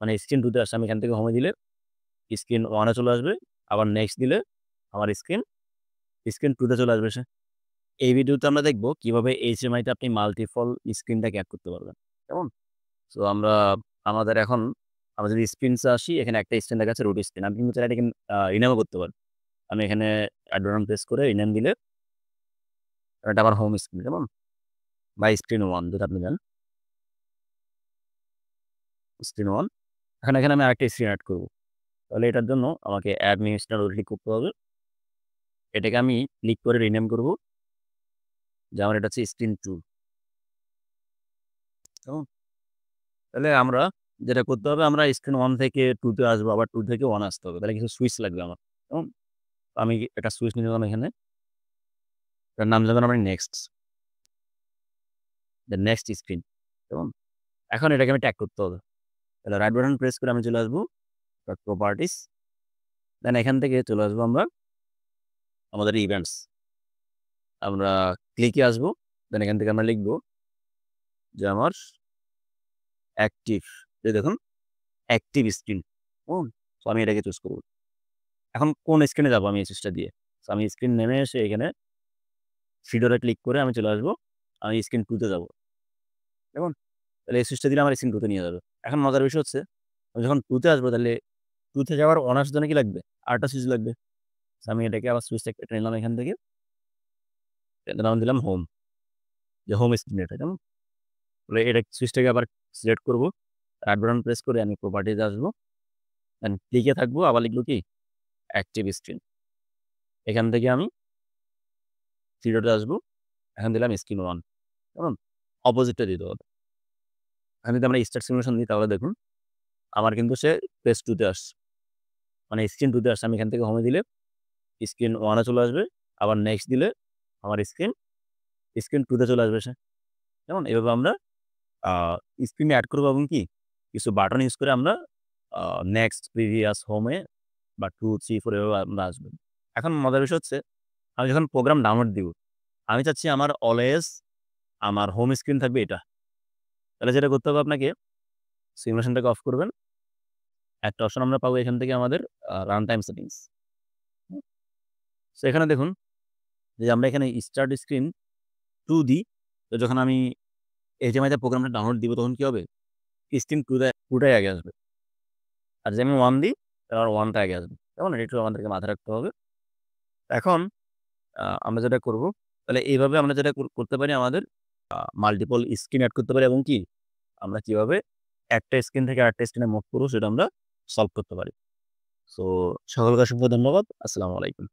মানে স্ক্রিন 2 তে আসছে। আমি এখান থেকে হোমে দিলে স্ক্রিন 1 এ চলে আসবে। আবার নেক্সট দিলে আমার স্ক্রিন 2 তে চলে আসবে সে। এই ভিডিওতে আমরা দেখব কিভাবে HDMI তে আপনি মাল্টিপল স্ক্রিনটাকে অ্যাড করতে পারবেন। কেমন? সো আমাদের এখন আমরা যদি স্ক্রিনসে আসি, এখানে একটা স্ক্রিন লেখা আছে রুট স্ক্রিন। আপনি কিন্তু চাইলে এটাকে রিনেমও করতে পারেন। আমি এখানে অ্যাড বাটন প্রেস করে রিনেম দিলে এটা আমার হোম স্ক্রিন, কেমন? বা স্ক্রিন 1 যেটা আপনি জানেন। স্ক্রিন 1 এখানে আমি আরেকটা স্ক্রিন এড করব। তাহলে এটার জন্য আমাকে অ্যাড নিউ স্ক্রিন ক্লিক করতে হবে। এটাকে আমি ক্লিক করে রিনেম করব। যেমন এটা হচ্ছে স্ক্রিন 2, কেমন? তাহলে আমরা যেটা করতে হবে, আমরা স্ক্রিন 1 থেকে 2 তে আসবো, আবার 2 থেকে 1 আসতে হবে। তাহলে কিছু সুইচ লাগবে আমার, কেমন? আমি একটা সুইচ নিয়ে নিলাম এখানে। এটার নাম দিলাম আমি নেক্সট, নেক্সট স্ক্রিন, কেমন? এখন এটাকে আমি ট্যাগ করতে হবে। তাহলে রাইট বাটন প্রেস করে আমি চলে আসবো প্রপার্টিস। দেন এখান থেকে চলে আসবো আমরা আমাদের ইভেন্টস। আমরা ক্লিকে আসবো। দেন এখান থেকে আমরা লিখবো যে আমার অ্যাক্টিভ, এই দেখুন অ্যাক্টিভ স্ক্রিন। সো আমি এটাকে চুজ করব। এখন কোন স্ক্রিনে যাবো আমি এই সুইচটা দিয়ে? সো আমি স্ক্রিন নেমে এসে এখানে থ্রি ডটে ক্লিক করে আমি চলে আসবো। আমি স্ক্রিন 2 তে যাবো, দেখুন? তাহলে এই সুইচটা দিলে আমার স্ক্রিন 2 তে নিয়ে যাবে। এখন মজার বিষয় হচ্ছে, আমি যখন 2 তে আসবো, তাহলে 2 তে যাওয়ার অন আসার জন্য কি লাগবে? আরেকটা সুইচ লাগবে। সো আমি এটাকে আবার সুইচটা কেটে নিলাম এখান থেকে। এটার নাম দিলাম হোম, যে হোম স্ক্রিন এটা, কেমন? তাহলে এটা সুইচটাকে আবার সিলেক্ট করব। রাইট বাটন প্রেস করে আমি প্রপার্টিতে আসবো। দেন ক্লিকে থাকবো, আবার লিখবো কি অ্যাক্টিভ স্ক্রিন। এখান থেকে আমি থ্রি ডটে আসবো। এখান দিলাম স্ক্রিন 1, কেমন? অপোজিটটা দিতে হবে। এখন যদি আমরা স্টার্ট সিমুলেশন দিই, তাহলে দেখুন আমার কিন্তু সে পেজ 2 তে আসছে। মানে স্ক্রিন 2 তে আসছে। আমি এখান থেকে হোমে দিলে স্ক্রিন 1 এ চলে আসবে। আবার নেক্সট দিলে আমার স্ক্রিন 2 তে চলে আসবে সে। কেমন? এভাবে আমরা আ স্ক্রিনে এড করবো এবং কি কিছু বাটন ইউজ করে আমরা আ নেক্সট, প্রিভিয়াস, হোমে বা 2, 3, 4 এভাবে আমরা আসবো। এখন মজার বিষয় হচ্ছে, আমি যখন প্রোগ্রাম ডাউনলোড দিব, আমি চাচ্ছি আমার অলওয়েজ আমার হোম স্ক্রিন থাকবে এটা। তাহলে যেটা করতে হবে আপনাকে, সিমুলেশনটাকে অফ করবেন। একটা অপশন আমরা পাবো এখান থেকে আমাদের রান টাইম সেটিংস। হুম? সো এখানে দেখুন যে আমরা এখানে স্টার্ট স্ক্রিন 2 দিই। তো যখন আমি HDMI তে প্রোগ্রামটা ডাউনলোড দিব, তখন কি হবে? স্ক্রিন 2 টাই আগে আসবে। আর যদি আমি 1 দিই, তাহলে আমার 1 টা আগে আসবে। কেমন? এটা একটু আমাদেরকে মাথায় রাখতে হবে। এখন আমরা যেটা করব, তাহলে এইভাবে আমরা যেটা করতে পারি, আমাদের মাল্টিপল স্ক্রিন এড করতে পারি এবং কি আমরা কিভাবে একটা স্ক্রিন থেকে আরেকটা স্ক্রিনে মুভ করব, সেটা আমরা সলভ করতে পারি। সো সকলকে অসংখ্য ধন্যবাদ। আসসালামু আলাইকুম।